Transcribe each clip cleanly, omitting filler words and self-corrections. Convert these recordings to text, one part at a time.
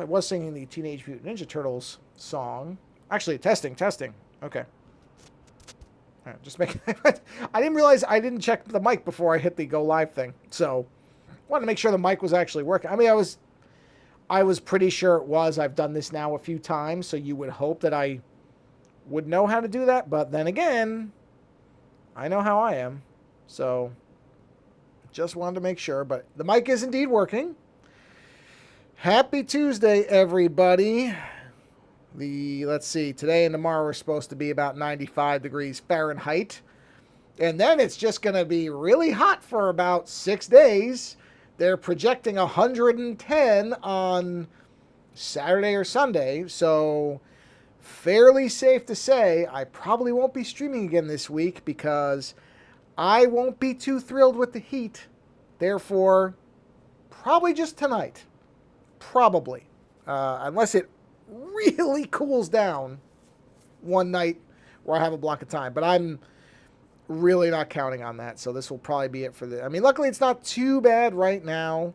I was singing the Teenage Mutant Ninja Turtles song. Actually, testing, testing. Okay. All right, just making. I didn't realize I didn't check the mic before I hit the go live thing, so wanted to make sure the mic was actually working. I mean, I was pretty sure it was. I've done this now a few times, so you would hope that I would know how to do that. But then again, I know how I am, so just wanted to make sure. But the mic is indeed working. Happy Tuesday, everybody. Let's see, today and tomorrow are supposed to be about 95 degrees Fahrenheit. And then it's just going to be really hot for about 6 days. They're projecting 110 on Saturday or Sunday. So fairly safe to say I probably won't be streaming again this week because I won't be too thrilled with the heat. Therefore, probably just tonight. Probably. Unless it really cools down one night where I have a block of time. But I'm really not counting on that. So this will probably be it for the... I mean, luckily it's not too bad right now.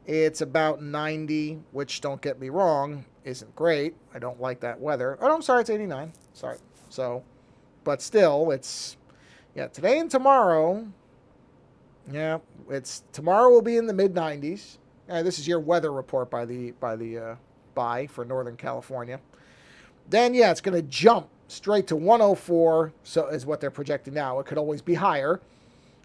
It's about 90, which, don't get me wrong, isn't great. I don't like that weather. Oh, no, I'm sorry, it's 89. Sorry. So, but still, it's... Yeah, today and tomorrow... Yeah, tomorrow will be in the mid-90s. This is your weather report by for Northern California. Then, yeah, it's going to jump straight to 104, so is what they're projecting now. It could always be higher.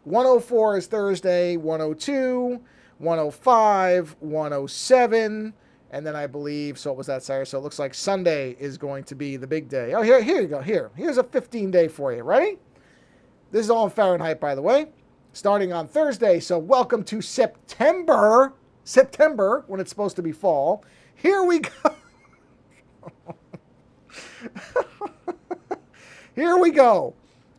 104 is Thursday, 102, 105, 107, and then I believe, so what was that, Saturday? So it looks like Sunday is going to be the big day. Oh, here you go. Here's a 15-day for you. Ready? This is all in Fahrenheit, by the way. Starting on Thursday, so welcome to September, when it's supposed to be fall. Here we go. Here we go.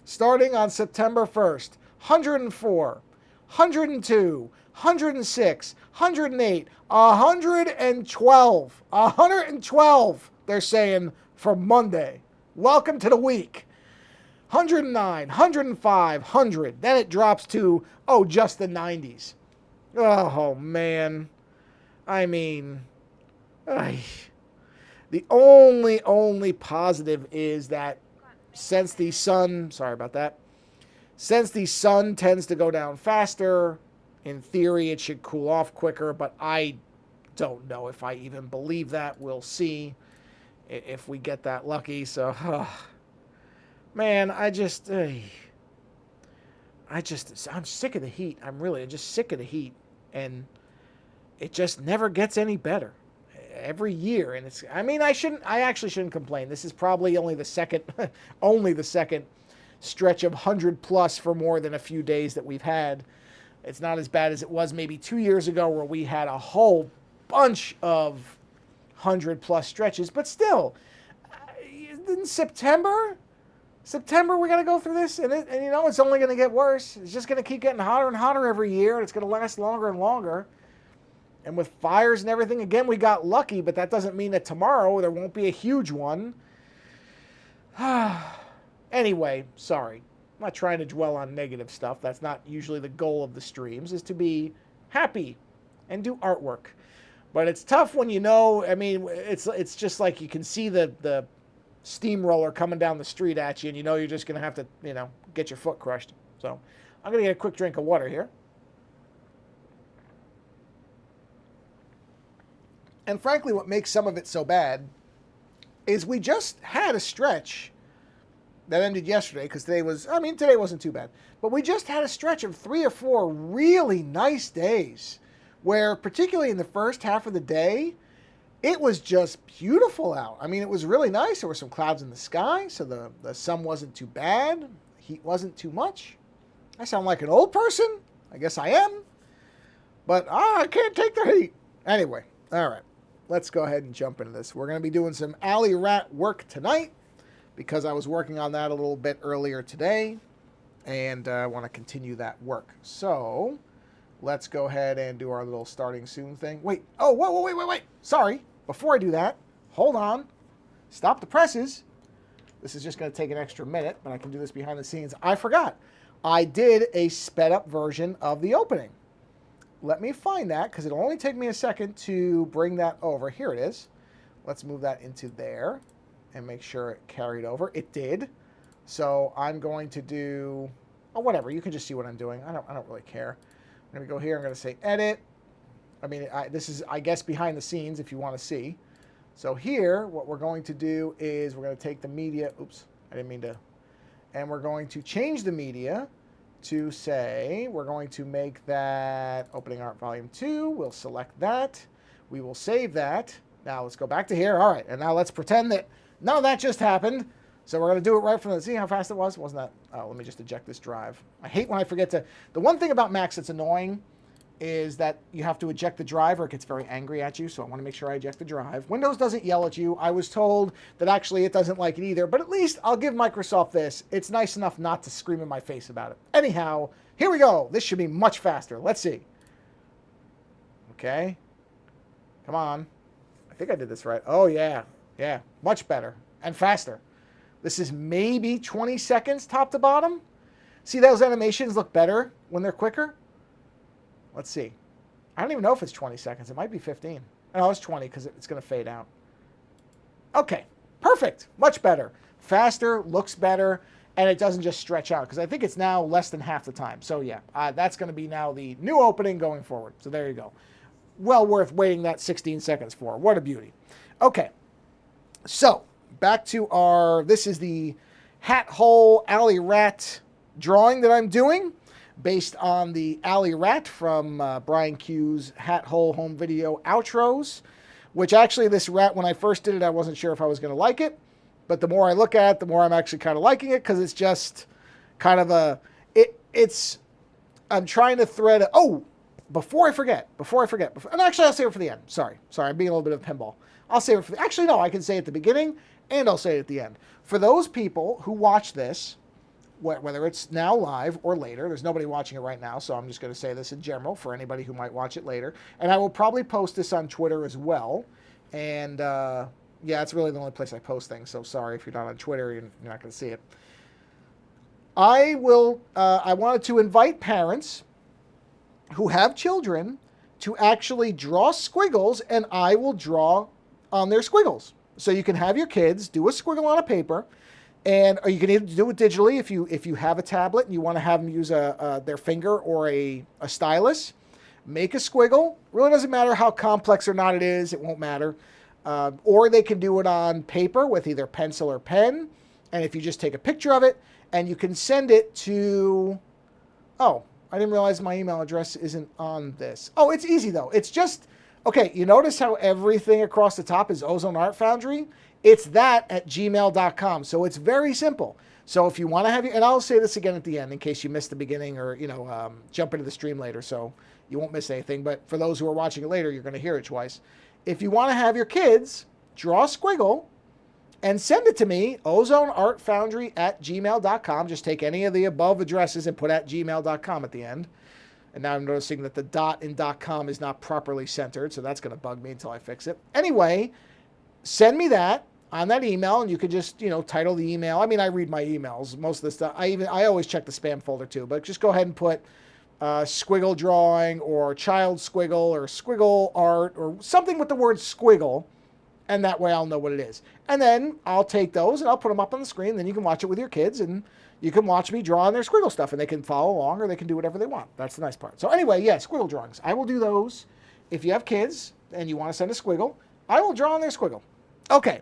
Starting on September 1st, 104, 102, 106, 108, 112. 112, they're saying, for Monday. Welcome to the week. 109, 105, 100. Then it drops to, just the 90s. Oh, man. I mean, the only positive is that since the sun, sorry about that, since the sun tends to go down faster, in theory it should cool off quicker, but I don't know if I even believe that. We'll see if we get that lucky. So, man, I'm sick of the heat. I'm just sick of the heat. And it just never gets any better every year. And I actually shouldn't complain. This is probably only the second stretch of 100 plus for more than a few days that we've had. It's not as bad as it was maybe 2 years ago where we had a whole bunch of 100 plus stretches, but still, in September we're going to go through this, and it's only going to get worse. It's just going to keep getting hotter and hotter every year, and it's going to last longer and longer. And with fires and everything, again, we got lucky, but that doesn't mean that tomorrow there won't be a huge one. Anyway, sorry. I'm not trying to dwell on negative stuff. That's not usually the goal of the streams, is to be happy and do artwork. But it's tough when it's just like you can see the steamroller coming down the street at you, and you're just going to have to, get your foot crushed. So I'm going to get a quick drink of water here. And frankly, what makes some of it so bad is we just had a stretch that ended yesterday, because today wasn't too bad. But we just had a stretch of 3 or 4 really nice days where, particularly in the first half of the day, it was just beautiful out. I mean, it was really nice. There were some clouds in the sky, so the sun wasn't too bad. Heat wasn't too much. I sound like an old person. I guess I am. But I can't take the heat. Anyway, all right. Let's go ahead and jump into this. We're going to be doing some alley rat work tonight because I was working on that a little bit earlier today, and I want to continue that work. So let's go ahead and do our little starting soon thing. Wait. Oh, wait. Sorry. Before I do that, hold on. Stop the presses. This is just going to take an extra minute, but I can do this behind the scenes. I forgot. I did a sped up version of the opening. let me find that because it'll only take me a second to bring that over. Here it is. Let's move that into there and make sure it carried over. It did. So I'm going to do, oh, whatever. You can just see what I'm doing. I don't really care. I'm going to go here. I'm going to say edit. I mean, this is, I guess, behind the scenes if you want to see. So here, what we're going to do is we're going to take the media. Oops, I didn't mean to. And we're going to change the media to say, we're going to make that opening art volume 2. We'll select that. We will save that. Now let's go back to here. All right, and now let's pretend that none of that just happened. So we're going to do it right from the, see how fast it was? Wasn't that, oh, let me just eject this drive. I hate when I forget to, the one thing about Macs that's annoying is that you have to eject the drive or it gets very angry at you, so I want to make sure I eject the drive. Windows doesn't yell at you. I was told that actually it doesn't like it either, but at least I'll give Microsoft this. It's nice enough not to scream in my face about it. Anyhow, here we go. This should be much faster. Let's see. Okay. Come on. I think I did this right. Oh, yeah. Yeah, much better and faster. This is maybe 20 seconds top to bottom. See, those animations look better when they're quicker. Let's see. I don't even know if it's 20 seconds. It might be 15. No, it's 20 because it's going to fade out. Okay, perfect. Much better. Faster, looks better, and it doesn't just stretch out because I think it's now less than half the time. So yeah, that's going to be now the new opening going forward. So there you go. Well worth waiting that 16 seconds for. What a beauty. Okay, so back to our, this is the Hat Hole Alley Rat drawing that I'm doing, based on the Alley Rat from Brian Q's Hat Hole home video outros, which actually this rat, when I first did it, I wasn't sure if I was going to like it. But the more I look at it, the more I'm actually kind of liking it because it's just kind of a, I'm trying to thread, before I forget, and actually I'll save it for the end. Sorry, I'm being a little bit of pinball. I'll save it for actually no, I can say it at the beginning and I'll say it at the end. For those people who watch this, whether it's now live or later, there's nobody watching it right now, so I'm just going to say this in general for anybody who might watch it later. And I will probably post this on Twitter as well. And yeah, it's really the only place I post things, so sorry if you're not on Twitter, you're not going to see it. I wanted to invite parents who have children to actually draw squiggles, and I will draw on their squiggles. So you can have your kids do a squiggle on a paper, or you can either do it digitally if you have a tablet and you want to have them use their finger or a stylus. Make a squiggle. Really doesn't matter how complex or not it is. It won't matter. Or they can do it on paper with either pencil or pen. And if you just take a picture of it, and you can send it to, oh, I didn't realize my email address isn't on this. Oh, it's easy though. It's just, okay, you notice how everything across the top is Ozone Art Foundry? It's that at gmail.com. So it's very simple. So if you want to have your, and I'll say this again at the end in case you missed the beginning or, jump into the stream later so you won't miss anything. But for those who are watching it later, you're going to hear it twice. If you want to have your kids draw a squiggle and send it to me, ozoneartfoundry at gmail.com. Just take any of the above addresses and put at gmail.com at the end. And now I'm noticing that the dot in .com is not properly centered, so that's going to bug me until I fix it. Anyway, send me that on that email, and you could just, title the email. I mean, I read my emails. Most of the stuff, I always check the spam folder too, but just go ahead and put squiggle drawing or child squiggle or squiggle art or something with the word squiggle, and that way I'll know what it is. And then I'll take those and I'll put them up on the screen, then you can watch it with your kids, and you can watch me draw on their squiggle stuff, and they can follow along or they can do whatever they want. That's the nice part. So anyway, yeah, squiggle drawings. I will do those. If you have kids and you want to send a squiggle, I will draw on their squiggle. Okay,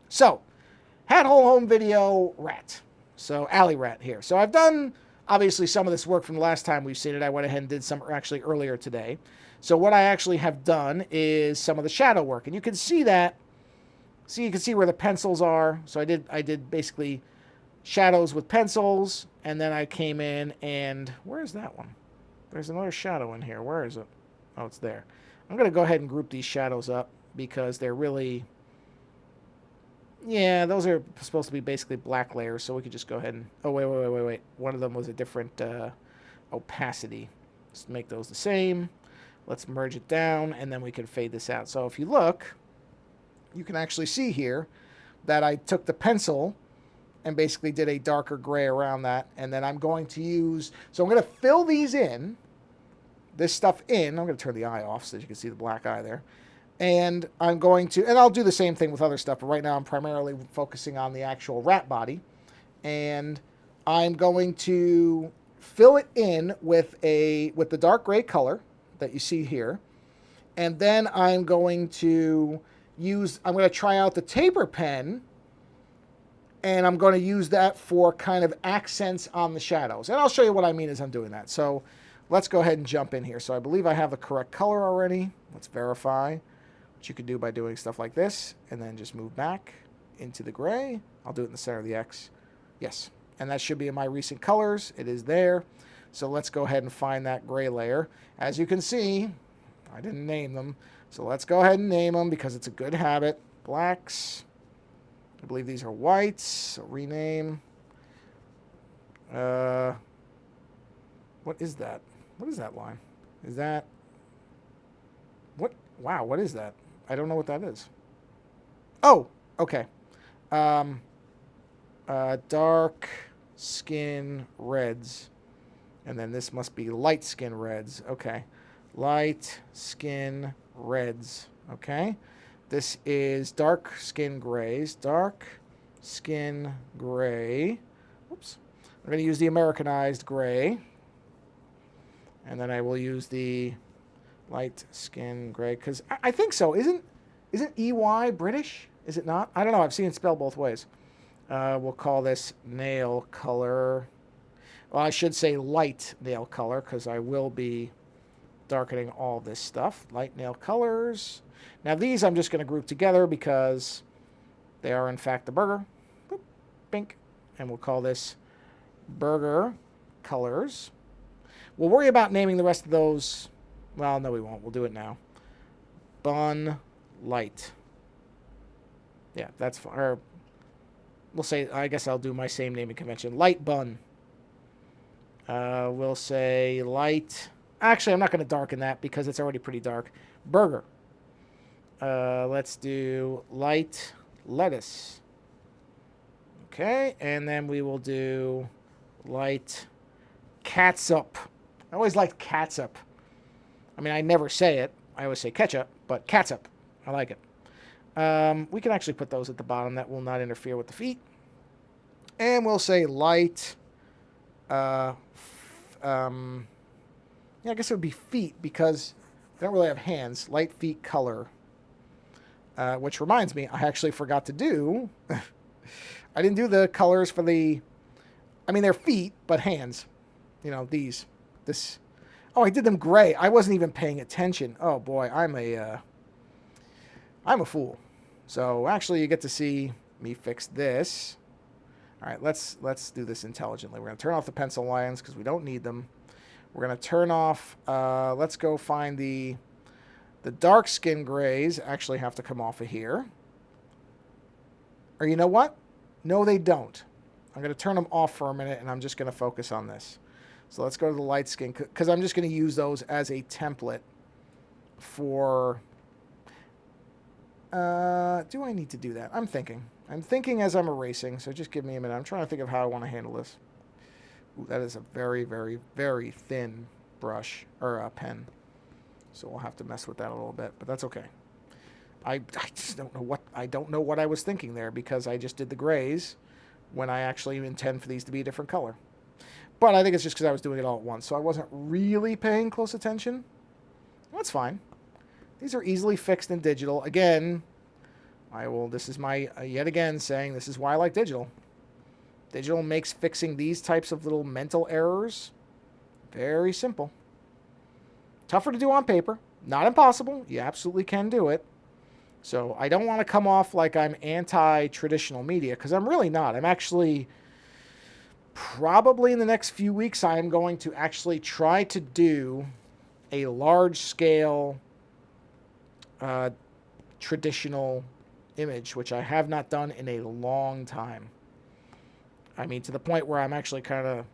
so Hat Hole Home Video Rat. So Alley Rat here. So I've done, obviously, some of this work from the last time we've seen it. I went ahead and did some actually earlier today. So what I actually have done is some of the shadow work. And you can see that. See, you can see where the pencils are. So I did basically shadows with pencils. And then I came in and, where is that one? There's another shadow in here. Where is it? Oh, it's there. I'm going to go ahead and group these shadows up because they're really, yeah, those are supposed to be basically black layers. So we could just go ahead and, oh, wait. One of them was a different opacity. Let's make those the same. Let's merge it down, and then we can fade this out. So if you look, you can actually see here that I took the pencil and basically did a darker gray around that. And then I'm going to use, so I'm going to fill these in this stuff in. I'm going to turn the eye off so that you can see the black eye there. And I'm going to, and I'll do the same thing with other stuff, but right now I'm primarily focusing on the actual rat body. And I'm going to fill it in with the dark gray color that you see here. And then I'm going to try out the taper pen, and I'm going to use that for kind of accents on the shadows. And I'll show you what I mean as I'm doing that. So let's go ahead and jump in here. So I believe I have the correct color already. Let's verify, which you can do by doing stuff like this, and then just move back into the gray. I'll do it in the center of the X. Yes, and that should be in my recent colors. It is there. So let's go ahead and find that gray layer. As you can see, I didn't name them. So let's go ahead and name them because it's a good habit. Blacks. I believe these are whites. So rename. What is that? What is that line? Is that... What? Wow, what is that? I don't know what that is. Oh, okay. Dark skin reds. And then this must be light skin reds. Okay. Light skin reds. Okay. This is dark skin grays. Dark skin gray. Oops. I'm going to use the Americanized gray. And then I will use the light skin gray. Because I think so. Isn't EY British? Is it not? I don't know. I've seen it spelled both ways. We'll call this nail color. Well, I should say light nail color because I will be darkening all this stuff. Light nail colors. Now these I'm just going to group together because they are in fact the burger. Boop, pink. And we'll call this burger colors. We'll worry about naming the rest of those. Well, no we won't. We'll do it now. Bun light. Yeah, that's fine. Or we'll say, I guess I'll do my same naming convention. Light bun. We'll say light. Actually, I'm not going to darken that because it's already pretty dark. Burger. Let's do light lettuce. Okay, and then we will do light catsup. I always liked catsup. I mean, I never say it. I always say ketchup, but catsup. I like it. We can actually put those at the bottom. That will not interfere with the feet. And we'll say light... yeah, I guess it would be feet because they don't really have hands. Light feet color. Which reminds me, I actually forgot to do... I didn't do the colors for the... I mean, they're feet, but hands. You know, these. This... Oh, I did them gray. I wasn't even paying attention. Oh, boy, I'm a fool. So, actually, you get to see me fix this. All right, let's do this intelligently. We're going to turn off the pencil lines because we don't need them. We're going to turn off... let's go find the dark skin grays actually have to come off of here. Or you know what? No, they don't. I'm going to turn them off for a minute, and I'm just going to focus on this. So let's go to the light skin, because I'm just going to use those as a template for... do I need to do that? I'm thinking. I'm thinking as I'm erasing, so just give me a minute. I'm trying to think of how I want to handle this. Ooh, that is a very, very, very thin brush, or pen. So we'll have to mess with that a little bit, but that's okay. I just don't know what I was thinking there, because I just did the grays when I actually intend for these to be a different color. But I think it's just because I was doing it all at once, so I wasn't really paying close attention. That's fine. These are easily fixed in digital. Again, this is my, yet again, saying this is why I like digital. Digital makes fixing these types of little mental errors very simple. Tougher to do on paper. Not impossible. You absolutely can do it. So I don't want to come off like I'm anti-traditional media, because I'm really not. I'm actually... Probably in the next few weeks, I am going to actually try to do a large-scale traditional image, which I have not done in a long time. I mean, to the point where I'm actually kind of,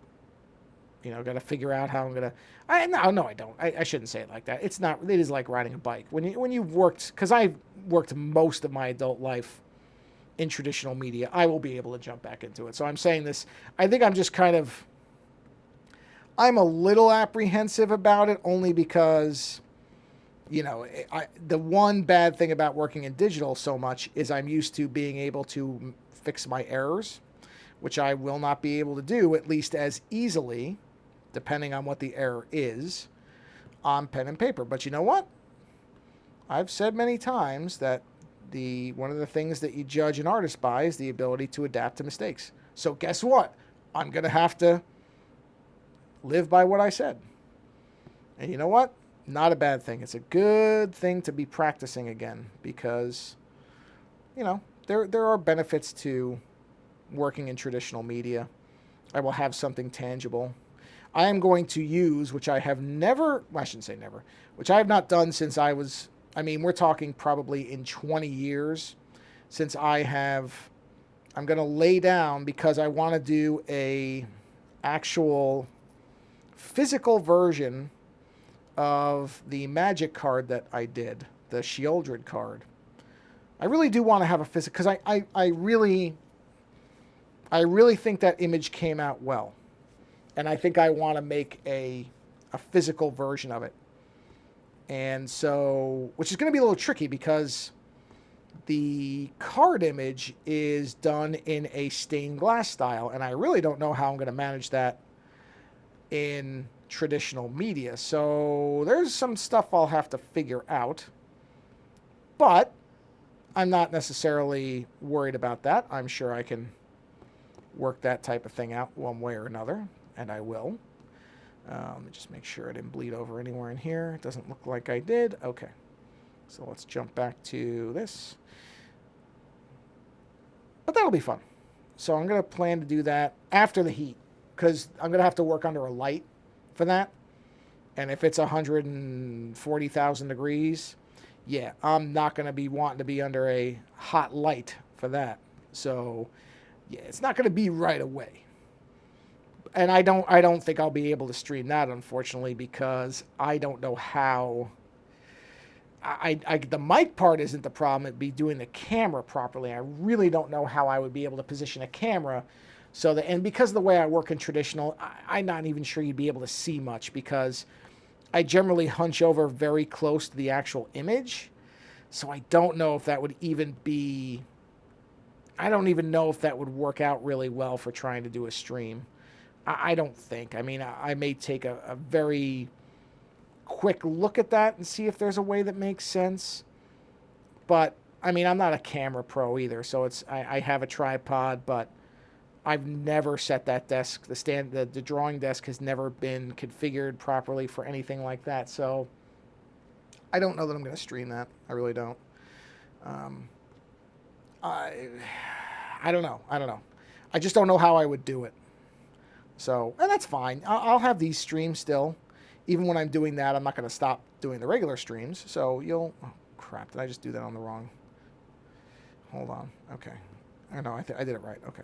got to figure out how I'm going to... No, I don't. I shouldn't say it like that. It's not... It is like riding a bike. When you've worked... Because I've worked most of my adult life in traditional media, I will be able to jump back into it. So I'm saying this, I think I'm just kind of I'm a little apprehensive about it only because, the one bad thing about working in digital so much is I'm used to being able to fix my errors, which I will not be able to do, at least as easily, depending on what the error is, on pen and paper. But you know what? I've said many times that one of the things that you judge an artist by is the ability to adapt to mistakes. So guess what? I'm going to have to live by what I said. And you know what? Not a bad thing. It's a good thing to be practicing again because, there are benefits to working in traditional media. I will have something tangible. I am going to use, which I have never, well, I shouldn't say never, which I have not done since we're talking probably in 20 years since I'm going to lay down because I want to do a actual physical version of the magic card that I did, the Shieldred card. I really do want to have a physical, because I really think that image came out well. And I think I want to make a physical version of it. And so, which is going to be a little tricky because the card image is done in a stained glass style. And I really don't know how I'm going to manage that in traditional media. So there's some stuff I'll have to figure out. But I'm not necessarily worried about that. I'm sure I can work that type of thing out one way or another. And I will. Let me just make sure I didn't bleed over anywhere in here. It doesn't look like I did. Okay. So let's jump back to this. But that'll be fun. So I'm going to plan to do that after the heat because I'm going to have to work under a light for that. And if it's 140,000 degrees, yeah, I'm not going to be wanting to be under a hot light for that. So, yeah, it's not going to be right away. And I don't think I'll be able to stream that, unfortunately, because I don't know how. The mic part isn't the problem. It'd be doing the camera properly. I really don't know how I would be able to position a camera. And because of the way I work in traditional, I'm not even sure you'd be able to see much because I generally hunch over very close to the actual image. So I don't know if that would even be. I don't even know if that would work out really well for trying to do a stream. I don't think. I mean, I may take a very quick look at that and see if there's a way that makes sense. But, I mean, I'm not a camera pro either, so I have a tripod, but I've never set that desk. The drawing desk has never been configured properly for anything like that, so I don't know that I'm going to stream that. I really don't. I don't know. I just don't know how I would do it. So, and that's fine. I'll have these streams still. Even when I'm doing that, I'm not going to stop doing the regular streams. So oh crap, did I just do that on the wrong? Hold on. Okay. I know, I did it right. Okay.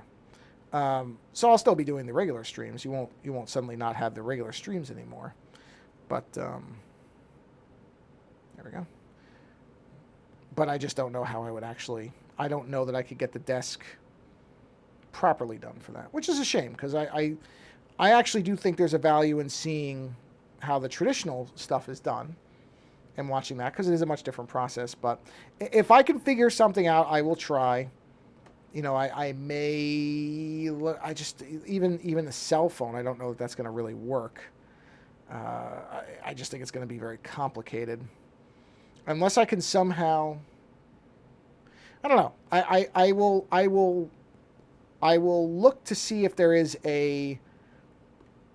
So I'll still be doing the regular streams. You won't suddenly not have the regular streams anymore. But, there we go. But I just don't know how I would I don't know that I could get the desk properly done for that, which is a shame because I actually do think there's a value in seeing how the traditional stuff is done and watching that because it is a much different process. But if I can figure something out, I will try. I may look. I just even a cell phone. I don't know if that's going to really work. I just think it's going to be very complicated unless I can somehow. I don't know. I will look to see if there is a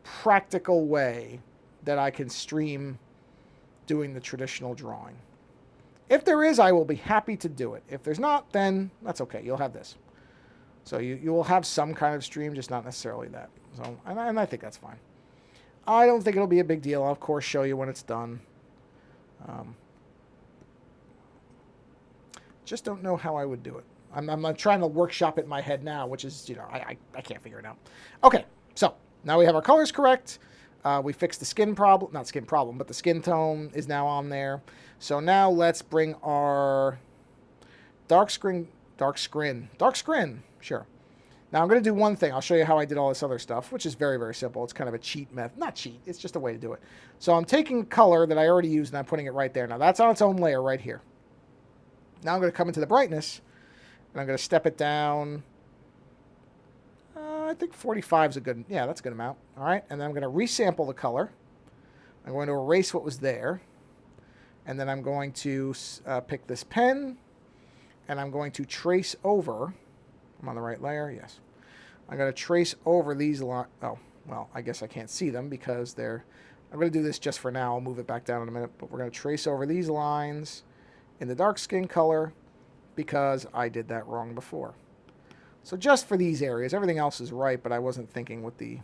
practical way that I can stream doing the traditional drawing. If there is, I will be happy to do it. If there's not, then that's okay. You'll have this. So you will have some kind of stream, just not necessarily that. So and I think that's fine. I don't think it'll be a big deal. I'll, of course, show you when it's done. Just don't know how I would do it. I'm trying to workshop it in my head now, which is, I can't figure it out. Okay, so now we have our colors correct. We fixed the skin problem, not skin problem, but the skin tone is now on there. So now let's bring our dark screen, sure. Now I'm going to do one thing. I'll show you how I did all this other stuff, which is very, very simple. It's kind of a cheat method. Not cheat. It's just a way to do it. So I'm taking color that I already used and I'm putting it right there. Now that's on its own layer right here. Now I'm going to come into the brightness and I'm going to step it down. I think 45 is a good, yeah, that's a good amount. All right. And then I'm going to resample the color. I'm going to erase what was there. And then I'm going to pick this pen and I'm going to trace over. I'm on the right layer. Yes. I'm going to trace over these lines. Oh, well, I guess I can't see them because they're... I'm going to do this just for now. I'll move it back down in a minute. But we're going to trace over these lines in the dark skin color because I did that wrong before. So just for these areas. Everything else is right, but I wasn't thinking with the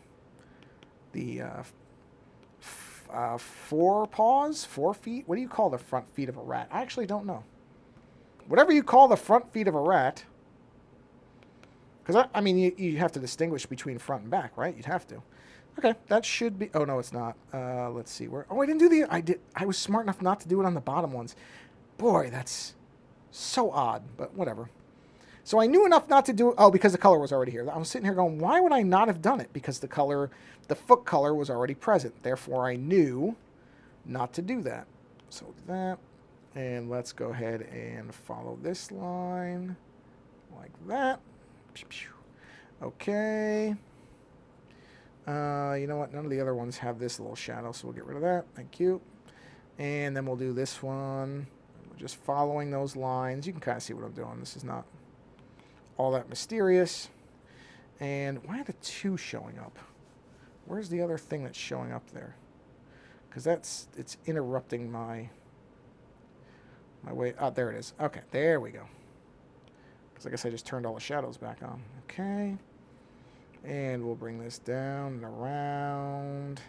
4 paws? 4 feet? What do you call the front feet of a rat? I actually don't know. Whatever you call the front feet of a rat... Because, I mean, you have to distinguish between front and back, right? You'd have to. Okay, that should be... Oh, no, it's not. Let's see. Where. Oh, I didn't do the... I was smart enough not to do it on the bottom ones. Boy, that's so odd, but whatever. So I knew enough not to do... Oh, because the color was already here. I was sitting here going, why would I not have done it? Because the foot color was already present. Therefore, I knew not to do that. So we'll do that. And let's go ahead and follow this line like that. Okay. You know what? None of the other ones have this little shadow, so we'll get rid of that. Thank you. And then we'll do this one. We're just following those lines. You can kind of see what I'm doing. This is not all that mysterious. And why are the 2 showing up? Where's the other thing that's showing up there? Because it's interrupting my way. Oh, there it is. Okay, there we go. I guess I just turned all the shadows back on. Okay. And we'll bring this down and around.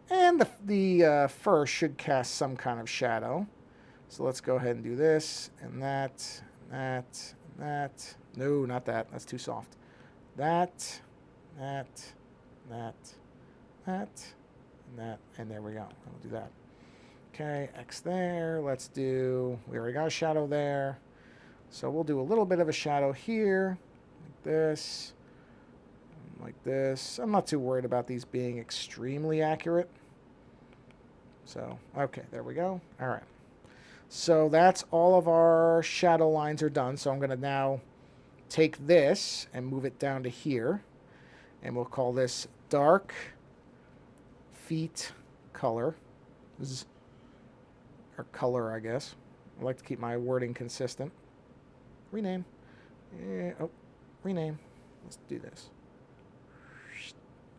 And the fur should cast some kind of shadow. So let's go ahead and do this and that, and that, and that. No, not that. That's too soft. That, and that, and there we go. We'll do that. Okay, X there. Let's do... We already got a shadow there. So we'll do a little bit of a shadow here, like this, like this. I'm not too worried about these being extremely accurate. So, okay, there we go. All right. So that's all of our shadow lines are done. So I'm going to now take this and move it down to here. And we'll call this dark feet color. Or color, I guess. I like to keep my wording consistent. Rename. Oh, rename. Let's do this.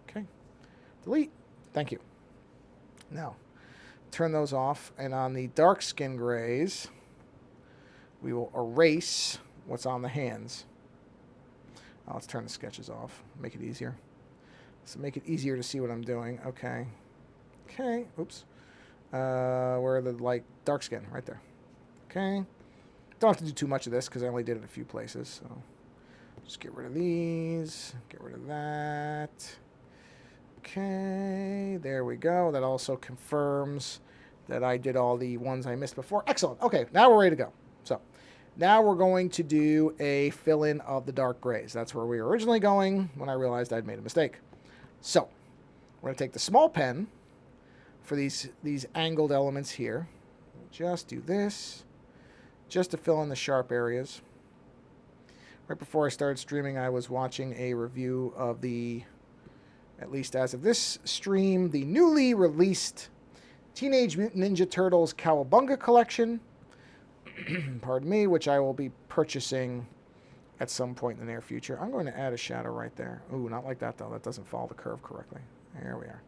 Okay. Delete. Thank you. Now, turn those off. And on the dark skin grays, we will erase what's on the hands. Let's turn the sketches off. Make it easier. So make it easier to see what I'm doing. Okay. Okay. Oops. Where are the dark skin? Right there. Okay. Don't have to do too much of this because I only did it in a few places. So just get rid of these. Get rid of that. Okay. There we go. That also confirms that I did all the ones I missed before. Excellent. Okay. Now we're ready to go. So now we're going to do a fill-in of the dark grays. That's where we were originally going when I realized I'd made a mistake. So we're going to take the small pen for these angled elements here. Just do this. Just to fill in the sharp areas. Right before I started streaming, I was watching a review of at least as of this stream, the newly released Teenage Mutant Ninja Turtles Cowabunga collection. Pardon me, which I will be purchasing at some point in the near future. I'm going to add a shadow right there. Ooh, not like that, though. That doesn't follow the curve correctly. There we are.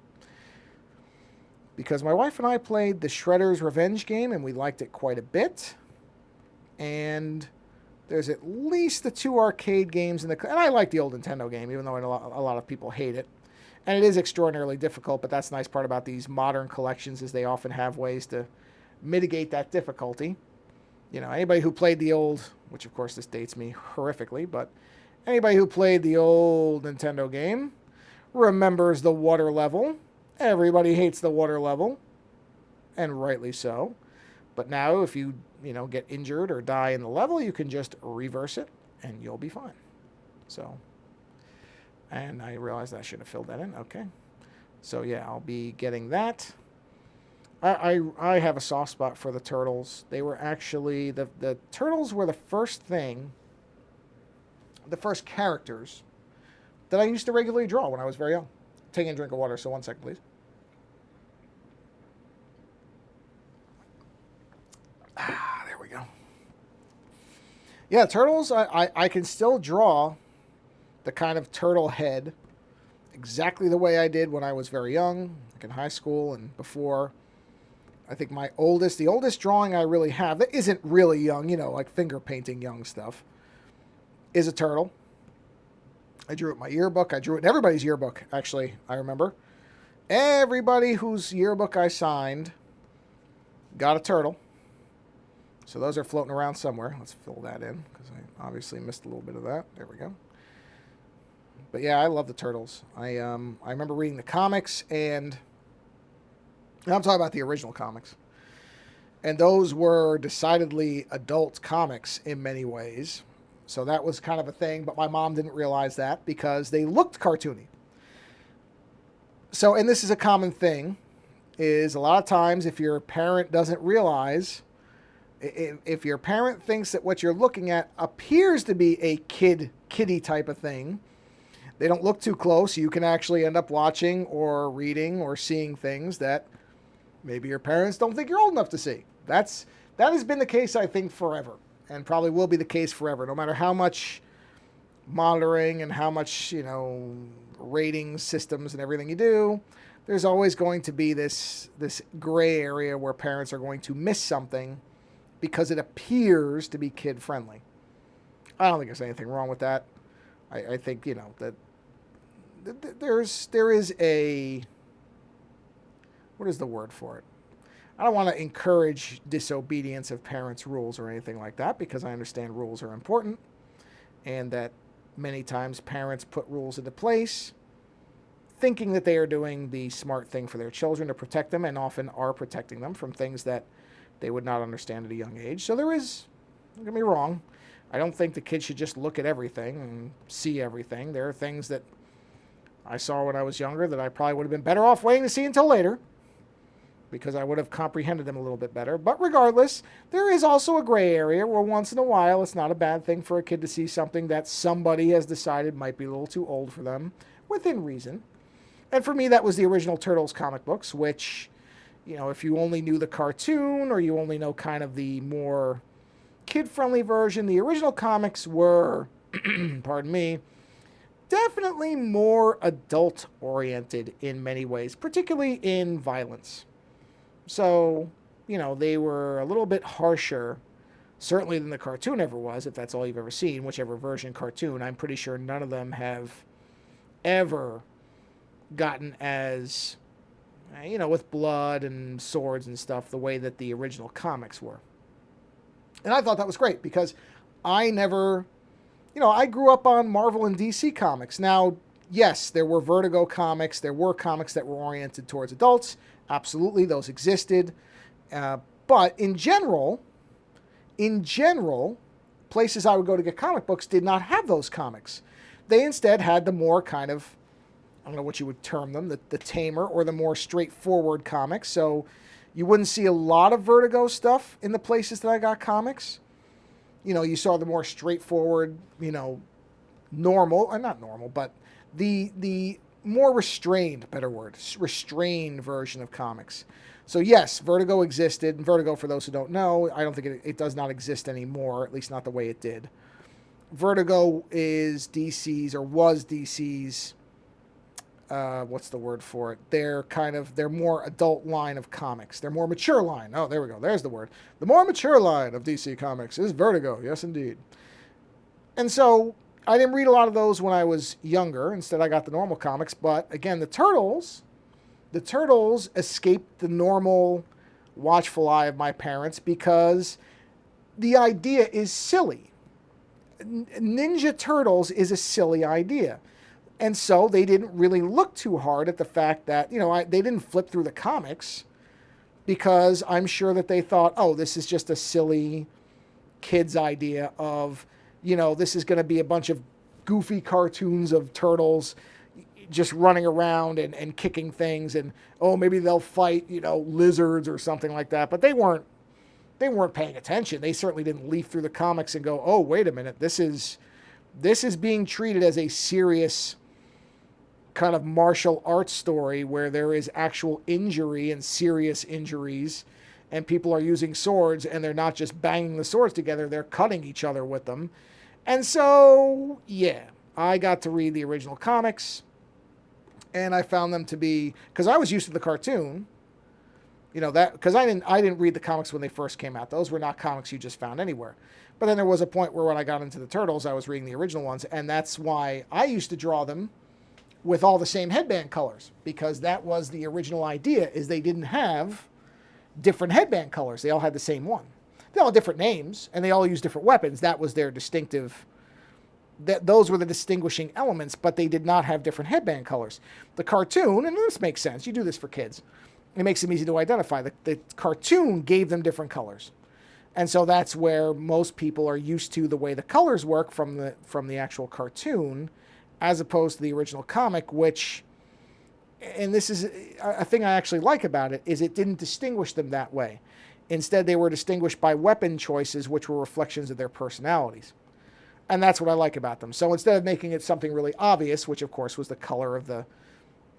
Because my wife and I played the Shredder's Revenge game, and we liked it quite a bit. And there's at least the 2 arcade games and I like the old Nintendo game, even though a lot of people hate it. And it is extraordinarily difficult, but that's the nice part about these modern collections is they often have ways to mitigate that difficulty. You know, anybody who played the old, which of course this dates me horrifically, but anybody who played the old Nintendo game remembers the water level. Everybody hates the water level, and rightly so. But now if you get injured or die in the level, you can just reverse it and you'll be fine. So And I realized I should have filled that in. Okay. So yeah, I'll be getting that. I have a soft spot for the Turtles. They were actually the Turtles were the first thing, the first characters that I used to regularly draw when I was very young. Taking a drink of water, so 1 second, please. There we go. Yeah, Turtles, I can still draw the kind of turtle head exactly the way I did when I was very young, like in high school and before. I think the oldest drawing I really have that isn't really young, like finger painting young stuff, is a turtle. I drew it in my yearbook. I drew it in everybody's yearbook, actually, I remember. Everybody whose yearbook I signed got a turtle. So those are floating around somewhere. Let's fill that in, because I obviously missed a little bit of that. There we go. But yeah, I love the Turtles. I remember reading the comics, and I'm talking about the original comics. And those were decidedly adult comics in many ways. So that was kind of a thing, but my mom didn't realize that because they looked cartoony. So, and this is a common thing, is a lot of times if your parent doesn't realize, if your parent thinks that what you're looking at appears to be a kiddie type of thing, they don't look too close. You can actually end up watching or reading or seeing things that maybe your parents don't think you're old enough to see. That has been the case, I think, forever, and probably will be the case forever. No matter how much monitoring and how much, rating systems and everything you do, there's always going to be this gray area where parents are going to miss something because it appears to be kid friendly. I don't think there's anything wrong with that. I think, that there is a, what is the word for it? I don't want to encourage disobedience of parents' rules or anything like that, because I understand rules are important and that many times parents put rules into place thinking that they are doing the smart thing for their children to protect them, and often are protecting them from things that they would not understand at a young age. So there is, don't get me wrong, I don't think the kids should just look at everything and see everything. There are things that I saw when I was younger that I probably would have been better off waiting to see until later, because I would have comprehended them a little bit better. But regardless, there is also a gray area where once in a while it's not a bad thing for a kid to see something that somebody has decided might be a little too old for them, within reason. And for me, that was the original Turtles comic books, which, if you only knew the cartoon or you only know kind of the more kid-friendly version, the original comics were, pardon me, definitely more adult-oriented in many ways, particularly in violence. So, they were a little bit harsher, certainly than the cartoon ever was, if that's all you've ever seen, whichever version cartoon. I'm pretty sure none of them have ever gotten as, with blood and swords and stuff, the way that the original comics were. And I thought that was great, because I never, I grew up on Marvel and DC comics. Now, yes, there were Vertigo comics. There were comics that were oriented towards adults. Absolutely, those existed. But in general, places I would go to get comic books did not have those comics. They instead had the more kind of, I don't know what you would term them, the tamer or the more straightforward comics. So you wouldn't see a lot of Vertigo stuff in the places that I got comics. You saw the more straightforward, normal, not normal, but the more restrained, better word, restrained version of comics. So yes, Vertigo existed. And Vertigo, for those who don't know, I don't think it does not exist anymore, at least not the way it did. Vertigo is DC's, or was DC's, what's the word for it? Their more adult line of comics. Their more mature line. Oh, there we go. There's the word. The more mature line of DC Comics is Vertigo. Yes, indeed. And so I didn't read a lot of those when I was younger. Instead, I got the normal comics. But again, the Turtles escaped the normal watchful eye of my parents because the idea is silly. Ninja Turtles is a silly idea. And so they didn't really look too hard at the fact that, they didn't flip through the comics, because I'm sure that they thought, oh, this is just a silly kid's idea of, this is going to be a bunch of goofy cartoons of turtles just running around and kicking things, and maybe they'll fight, lizards or something like that. But they weren't paying attention. They certainly didn't leaf through the comics and go, oh, wait a minute, this is being treated as a serious kind of martial arts story where there is actual injury and serious injuries, and people are using swords, and they're not just banging the swords together, they're cutting each other with them. And so, yeah, I got to read the original comics, and I found them to be, because I was used to the cartoon, that, because I didn't read the comics when they first came out. Those were not comics you just found anywhere. But then there was a point where when I got into the Turtles, I was reading the original ones, and that's why I used to draw them with all the same headband colors, because that was the original idea, is they didn't have different headband colors. They all had the same one. They all had different names, and they all used different weapons. That was their distinctive, those were the distinguishing elements, but they did not have different headband colors. The cartoon, and this makes sense, you do this for kids, it makes them easy to identify. The cartoon gave them different colors. And so that's where most people are used to the way the colors work from the actual cartoon, as opposed to the original comic, which, and this is a thing I actually like about it, is it didn't distinguish them that way. Instead, they were distinguished by weapon choices, which were reflections of their personalities. And that's what I like about them. So instead of making it something really obvious, which of course was the color of the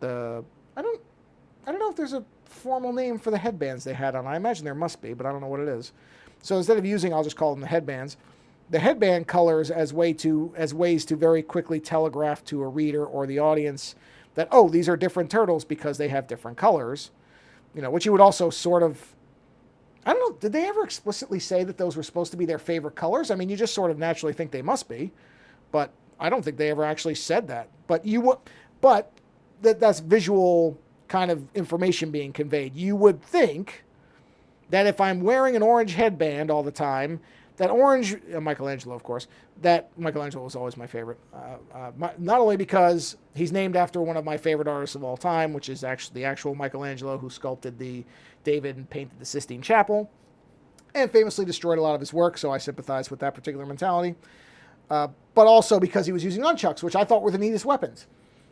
I don't know if there's a formal name for the headbands they had on. I imagine there must be, but I don't know what it is. So instead of I'll just call them the headbands. The headband colors as ways to very quickly telegraph to a reader or the audience that, these are different turtles because they have different colors. Which you would also sort of, I don't know, did they ever explicitly say that those were supposed to be their favorite colors? I mean, you just sort of naturally think they must be, but I don't think they ever actually said that. But that's visual kind of information being conveyed. You would think that if I'm wearing an orange headband all the time, that orange, Michelangelo, of course, that Michelangelo was always my favorite. Not only because he's named after one of my favorite artists of all time, which is actually the actual Michelangelo who sculpted the David and painted the Sistine Chapel, and famously destroyed a lot of his work, so I sympathize with that particular mentality. But also because he was using nunchucks, which I thought were the neatest weapons.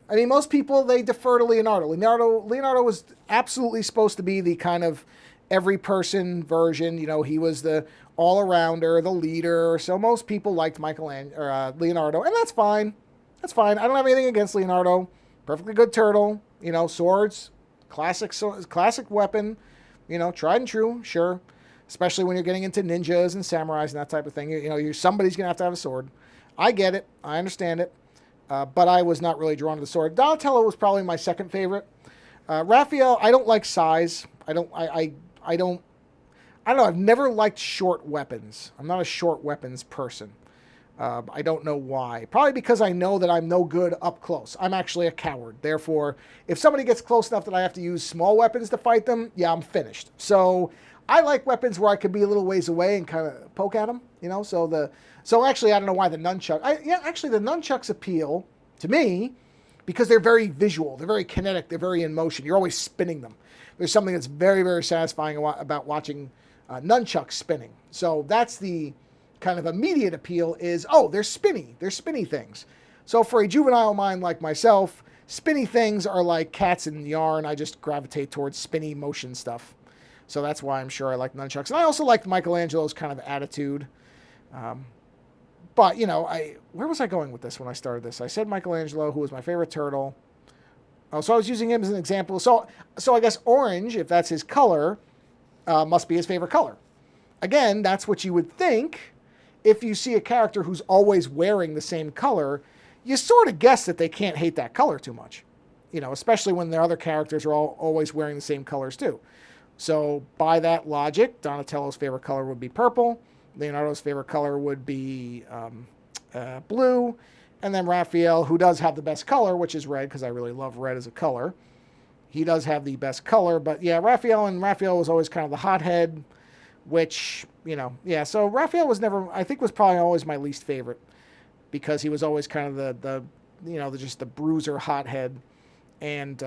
I mean, most people, they defer to Leonardo. Leonardo was absolutely supposed to be the kind of every person version. He was the all-arounder, the leader. So most people liked Leonardo, and that's fine. That's fine. I don't have anything against Leonardo. Perfectly good turtle. Swords, classic weapon. Tried and true, sure. Especially when you're getting into ninjas and samurais and that type of thing. Somebody's gonna have to have a sword. I get it. I understand it. But I was not really drawn to the sword. Donatello was probably my second favorite. Raphael, I don't like size. I don't know. I've never liked short weapons. I'm not a short weapons person. I don't know why. Probably because I know that I'm no good up close. I'm actually a coward. Therefore, if somebody gets close enough that I have to use small weapons to fight them, yeah, I'm finished. So I like weapons where I could be a little ways away and kind of poke at them. So actually, I don't know why the nunchuck. The nunchucks appeal to me because they're very visual. They're very kinetic. They're very in motion. You're always spinning them. There's something that's very, very satisfying about watching nunchucks spinning. So that's the kind of immediate appeal is, they're spinny. They're spinny things. So for a juvenile mind like myself, spinny things are like cats in yarn. I just gravitate towards spinny motion stuff. So that's why I'm sure I like nunchucks. And I also liked Michelangelo's kind of attitude. But, where was I going with this when I started this? I said Michelangelo, who was my favorite turtle. So I was using him as an example. So I guess orange, if that's his color, must be his favorite color. Again, that's what you would think. If you see a character who's always wearing the same color, you sort of guess that they can't hate that color too much. Especially when their other characters are always wearing the same colors too. So by that logic, Donatello's favorite color would be purple. Leonardo's favorite color would be blue. And then Raphael, who does have the best color, which is red, because I really love red as a color. He does have the best color. But yeah, Raphael was always kind of the hothead, which, so Raphael was probably always my least favorite, because he was always kind of just the bruiser hothead. And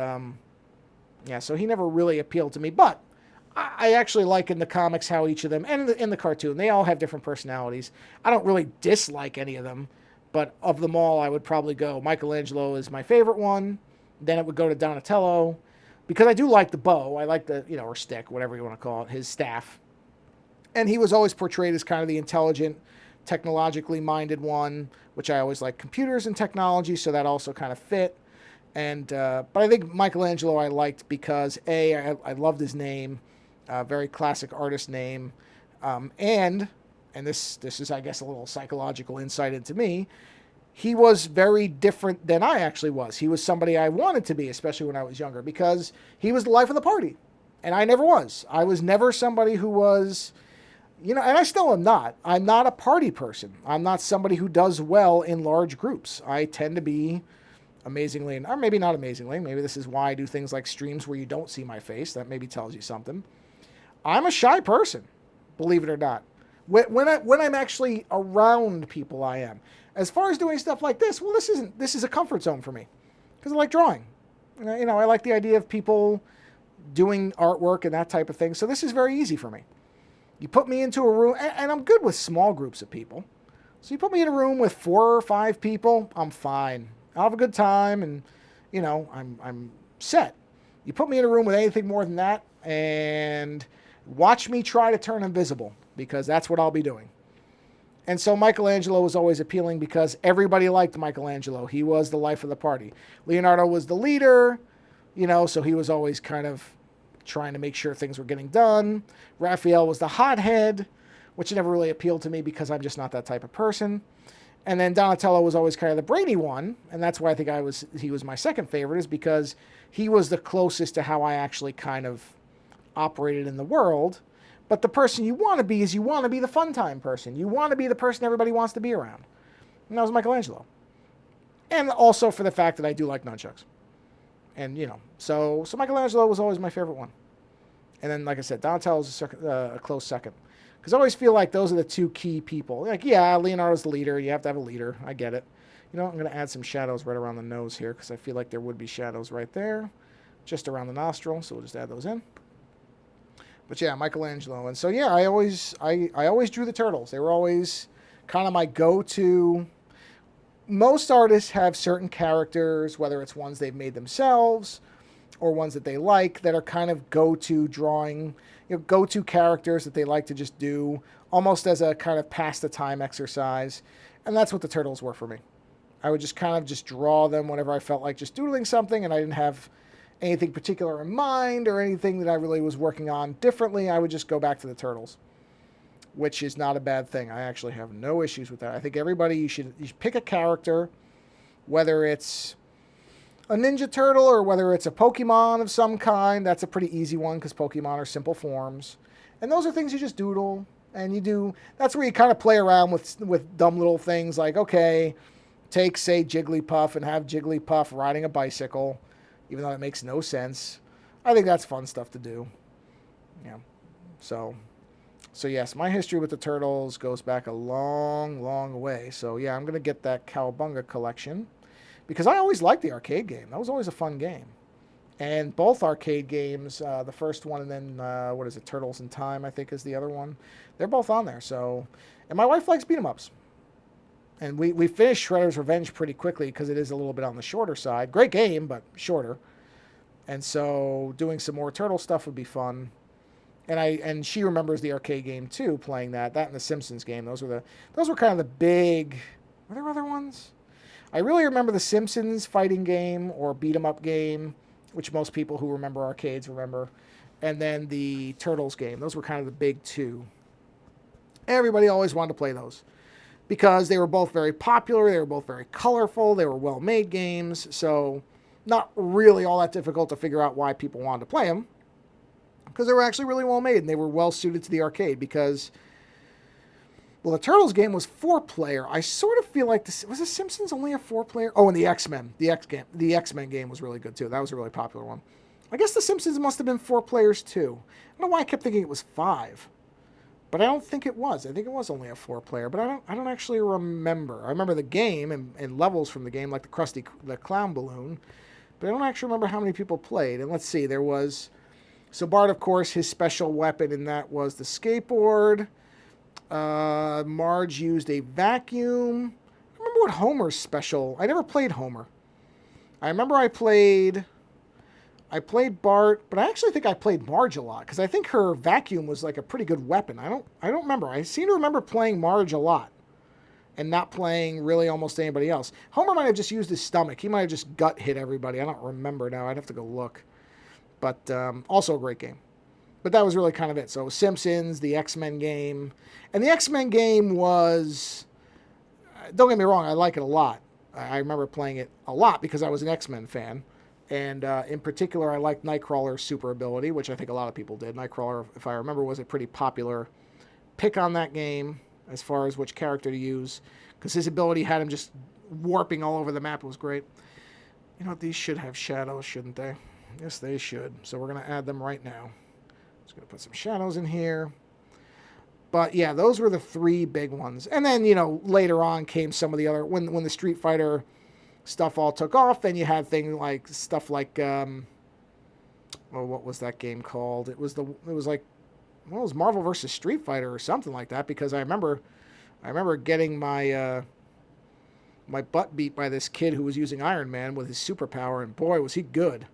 so he never really appealed to me. But I actually like in the comics how each of them, and in the cartoon, they all have different personalities. I don't really dislike any of them, But of them all, I would probably go Michelangelo is my favorite one. Then it would go to Donatello, because I do like the bow. I like the, or stick, whatever you want to call it, his staff. And he was always portrayed as kind of the intelligent, technologically minded one, which I always like computers and technology, so that also kind of fit. And but I think Michelangelo I liked because I loved his name, very classic artist name, and this is, I guess, a little psychological insight into me. He was very different than I actually was. He was somebody I wanted to be, especially when I was younger, because he was the life of the party, and I never was. I was never somebody who was, and I still am not. I'm not a party person. I'm not somebody who does well in large groups. I tend to be amazingly, or maybe not amazingly, maybe this is why I do things like streams where you don't see my face. That maybe tells you something. I'm a shy person, believe it or not. When I'm actually around people, I am. As far as doing stuff like this, well, this is a comfort zone for me, because I like drawing. I like the idea of people doing artwork and that type of thing. So this is very easy for me. You put me into a room, and I'm good with small groups of people. So you put me in a room with 4 or 5 people, I'm fine. I'll have a good time, and I'm set. You put me in a room with anything more than that, and watch me try to turn invisible, because that's what I'll be doing. And so Michelangelo was always appealing because everybody liked Michelangelo. He was the life of the party. Leonardo was the leader, so he was always kind of trying to make sure things were getting done. Raphael was the hothead, which never really appealed to me because I'm just not that type of person. And then Donatello was always kind of the brainy one, and that's why I think he was my second favorite, is because he was the closest to how I actually kind of operated in the world. But the person you want to be is you want to be the fun time person. You want to be the person everybody wants to be around. And that was Michelangelo. And also for the fact that I do like nunchucks. And, so Michelangelo was always my favorite one. And then, like I said, Donatello was a close second. Because I always feel like those are the two key people. Like, yeah, Leonardo's the leader. You have to have a leader. I get it. I'm going to add some shadows right around the nose here, because I feel like there would be shadows right there, just around the nostril. So we'll just add those in. But yeah, Michelangelo. And so yeah, I always drew the turtles. They were always kind of my go-to. Most artists have certain characters, whether it's ones they've made themselves or ones that they like, that are kind of go-to drawing, go-to characters that they like to just do almost as a kind of pass the time exercise. And that's what the turtles were for me. I would just kind of just draw them whenever I felt like just doodling something, and I didn't have anything particular in mind or anything that I really was working on differently. I would just go back to the turtles, which is not a bad thing. I actually have no issues with that. I think everybody, you should pick a character, whether it's a Ninja Turtle or whether it's a Pokemon of some kind. That's a pretty easy one because Pokemon are simple forms. And those are things you just doodle, and you do. That's where you kind of play around with dumb little things like, okay, take, say, Jigglypuff and have Jigglypuff riding a bicycle, even though it makes no sense. I think that's fun stuff to do. Yeah. So yes, my history with the Turtles goes back a long, long way. So yeah, I'm going to get that Cowabunga collection because I always liked the arcade game. That was always a fun game. And both arcade games, the first one and then, what is it, Turtles in Time, I think is the other one. They're both on there. So, and my wife likes beat-em-ups. And we finished Shredder's Revenge pretty quickly because it is a little bit on the shorter side. Great game, but shorter. And so doing some more Turtle stuff would be fun. And she remembers the arcade game too, playing that and the Simpsons game. Those were kind of the big. Were there other ones? I really remember the Simpsons fighting game or beat 'em up game, which most people who remember arcades remember, and then the Turtles game. Those were kind of the big two. Everybody always wanted to play those because they were both very popular, they were both very colorful, they were well-made games, so not really all that difficult to figure out why people wanted to play them, because they were actually really well-made, and they were well-suited to the arcade, because, well, the Turtles game was 4-player. I sort of feel like was the Simpsons only a 4-player? Oh, and the X-Men. The X-Men game was really good, too. That was a really popular one. I guess the Simpsons must have been 4 players, too. I don't know why I kept thinking it was 5. But I don't think it was. I think it was only a 4-player, but I don't actually remember. I remember the game and levels from the game, like the clown balloon, but I don't actually remember how many people played. And let's see, there was, so Bart, of course, his special weapon in that was the skateboard. Marge used a vacuum. I remember what Homer's special. I never played Homer. I remember I played Bart, but I actually think I played Marge a lot because I think her vacuum was like a pretty good weapon. I don't remember. I seem to remember playing Marge a lot and not playing really almost anybody else. Homer might have just used his stomach. He might have just gut hit everybody. I don't remember now. I'd have to go look. But also a great game. But that was really kind of it. So Simpsons, the X-Men game. And the X-Men game was, don't get me wrong, I like it a lot. I remember playing it a lot because I was an X-Men fan. And in particular, I liked Nightcrawler's super ability, which I think a lot of people did. Nightcrawler, if I remember, was a pretty popular pick on that game as far as which character to use. Because his ability had him just warping all over the map. It was great. You know what? These should have shadows, shouldn't they? Yes, they should. So we're going to add them right now. Just going to put some shadows in here. But yeah, those were the three big ones. And then, you know, later on came some of the other, when the Street Fighter stuff all took off, then you had things like, stuff like, what was that game called? It was like, well, it was Marvel vs. Street Fighter or something like that, because I remember getting my, my butt beat by this kid who was using Iron Man with his superpower, and boy, was he good.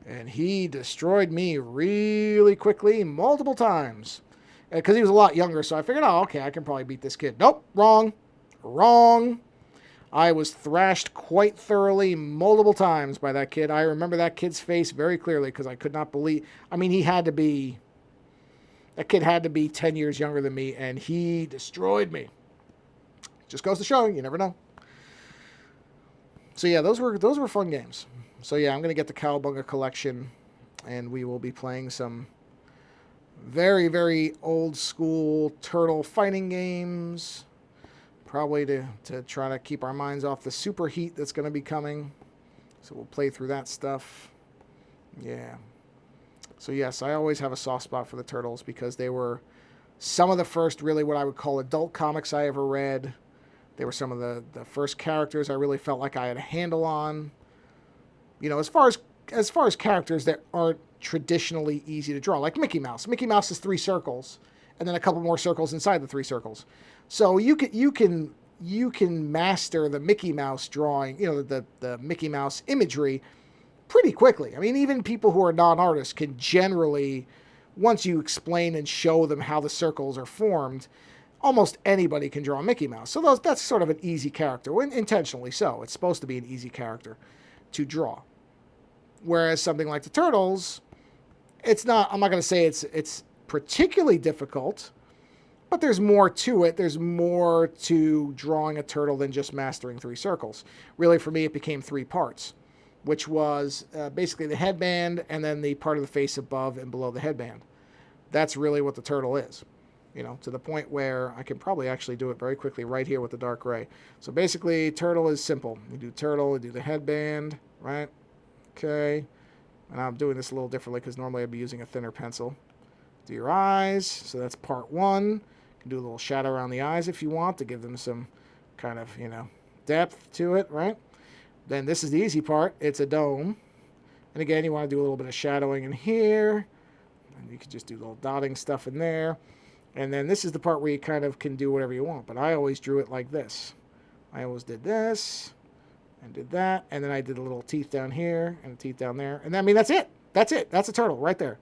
And he destroyed me really quickly, multiple times. Because he was a lot younger, so I figured, oh, okay, I can probably beat this kid. Nope, wrong. I was thrashed quite thoroughly multiple times by that kid. I remember that kid's face very clearly because I could not believe... I mean, that kid had to be 10 years younger than me, and he destroyed me. Just goes to show, you never know. So yeah, those were fun games. So yeah, I'm going to get the Cowabunga collection, and we will be playing some very, very old school turtle fighting games. Probably to try to keep our minds off the super heat that's going to be coming. So we'll play through that stuff. Yeah. So yes, I always have a soft spot for the Turtles because they were some of the first really what I would call adult comics I ever read. They were some of the first characters I really felt like I had a handle on. You know, as far as characters that aren't traditionally easy to draw, like Mickey Mouse. Mickey Mouse is 3 circles, and then a couple more circles inside the 3 circles. So you can master the Mickey Mouse drawing, you know, the Mickey Mouse imagery pretty quickly. I mean, even people who are non-artists can generally, once you explain and show them how the circles are formed, almost anybody can draw Mickey Mouse. So that's sort of an easy character, intentionally so. It's supposed to be an easy character to draw. Whereas something like the Turtles, it's not, I'm not going to say it's particularly difficult, but there's more to it. There's more to drawing a turtle than just mastering 3 circles. Really, for me, it became 3 parts, which was basically the headband and then the part of the face above and below the headband. That's really what the turtle is, you know, to the point where I can probably actually do it very quickly right here with the dark gray. So basically, turtle is simple. You do turtle, you do the headband, right? Okay. And I'm doing this a little differently because normally I'd be using a thinner pencil. Do your eyes. So that's part 1. You can do a little shadow around the eyes if you want to give them some kind of, you know, depth to it, right? Then this is the easy part. It's a dome. And again, you want to do a little bit of shadowing in here. And you can just do little dotting stuff in there. And then this is the part where you kind of can do whatever you want. But I always drew it like this. I always did this and did that. And then I did a little teeth down here and a teeth down there. And I mean, that's it. That's it. That's a turtle right there.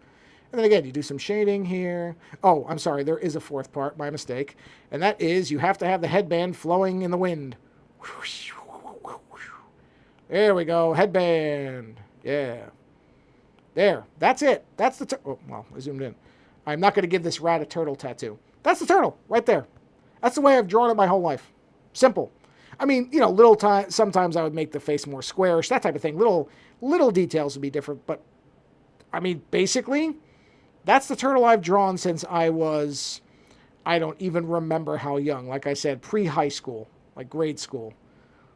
And then again, you do some shading here. Oh, I'm sorry. There is a 4th part, my mistake. And that is you have to have the headband flowing in the wind. There we go. Headband. Yeah. There. That's it. That's the turtle. Oh, well, I zoomed in. I'm not going to give this rat a turtle tattoo. That's the turtle right there. That's the way I've drawn it my whole life. Simple. I mean, you know, sometimes I would make the face more squarish, that type of thing. Little details would be different. But, I mean, basically, that's the turtle I've drawn since I don't even remember how young. Like I said, pre-high school, like grade school.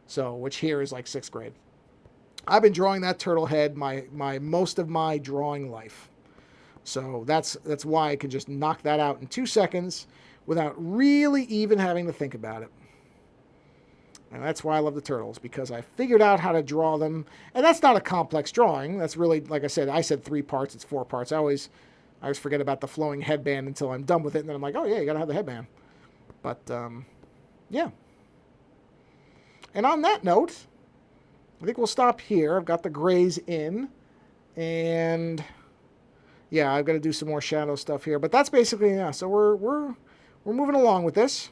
So, which here is like 6th grade. I've been drawing that turtle head most of my drawing life. So that's why I can just knock that out in 2 seconds without really even having to think about it. And that's why I love the Turtles, because I figured out how to draw them. And that's not a complex drawing. That's really, like I said 3 parts. It's 4 parts. I always forget about the flowing headband until I'm done with it. And then I'm like, oh, yeah, you got to have the headband. But, yeah. And on that note, I think we'll stop here. I've got the grays in, and yeah, I've got to do some more shadow stuff here. But that's basically, yeah. So we're moving along with this.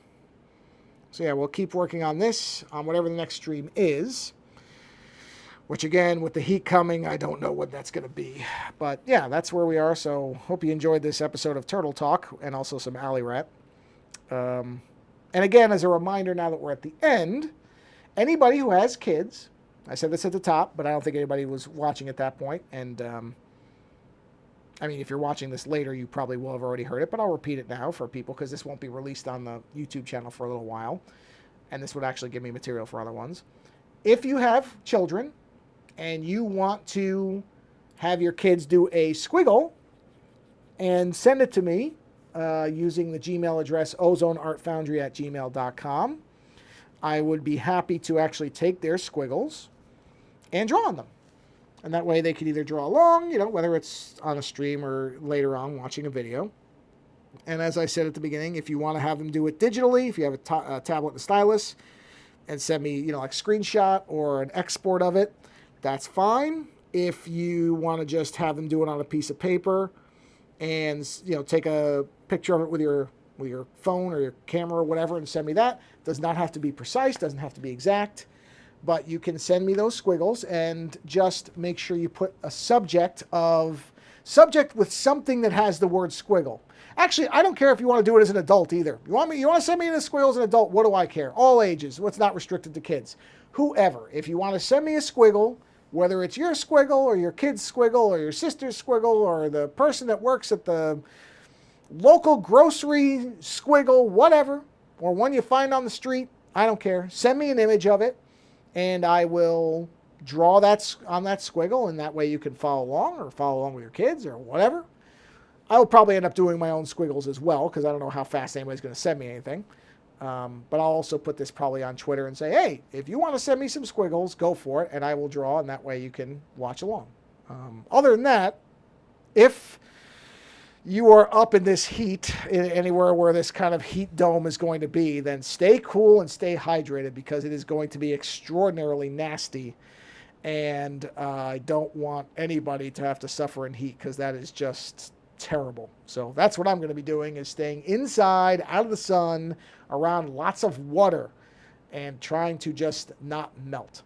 So yeah, we'll keep working on this, on whatever the next stream is. Which again, with the heat coming, I don't know what that's going to be. But yeah, that's where we are. So hope you enjoyed this episode of Turtle Talk and also some Alley Rat. And again, as a reminder, now that we're at the end, anybody who has kids, I said this at the top, but I don't think anybody was watching at that point. And I mean, if you're watching this later, you probably will have already heard it, but I'll repeat it now for people because this won't be released on the YouTube channel for a little while. And this would actually give me material for other ones. If you have children and you want to have your kids do a squiggle and send it to me using the Gmail address ozoneartfoundry@gmail.com, I would be happy to actually take their squiggles and draw on them. And that way they could either draw along, whether it's on a stream or later on watching a video. And as I said at the beginning, if you want to have them do it digitally, if you have a tablet and a stylus, and send me, like screenshot or an export of it, that's fine. If you want to just have them do it on a piece of paper and, take a picture of it with your phone or your camera or whatever and send me that. Does not have to be precise, doesn't have to be exact, but you can send me those squiggles and just make sure you put a subject with something that has the word squiggle. Actually, I don't care if you want to do it as an adult either. You want to send me the squiggle as an adult, what do I care? All ages, what's not restricted to kids. Whoever. If you want to send me a squiggle, whether it's your squiggle or your kid's squiggle or your sister's squiggle or the person that works at the local grocery squiggle, whatever, or one you find on the street, I don't care. Send me an image of it and I will draw that on that squiggle, and that way you can follow along with your kids or whatever. I will probably end up doing my own squiggles as well because I don't know how fast anybody's going to send me anything. But I'll also put this probably on Twitter and say, hey, if you want to send me some squiggles, go for it, and I will draw, and that way you can watch along. Other than that, if you are up in this heat, anywhere where this kind of heat dome is going to be, then stay cool and stay hydrated because it is going to be extraordinarily nasty. And I don't want anybody to have to suffer in heat because that is just terrible. So that's what I'm going to be doing, is staying inside, out of the sun, around lots of water, and trying to just not melt.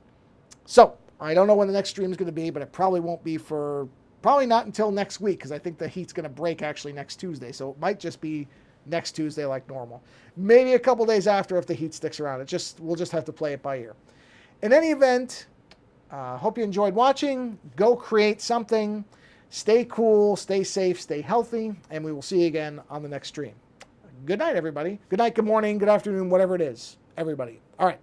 So I don't know when the next stream is going to be, but it probably won't be probably not until next week because I think the heat's going to break actually next Tuesday. So it might just be next Tuesday like normal. Maybe a couple days after if the heat sticks around. We'll just have to play it by ear. In any event, hope you enjoyed watching. Go create something. Stay cool, stay safe, stay healthy, and we will see you again on the next stream. Good night, everybody. Good night, good morning, good afternoon, whatever it is, everybody. All right.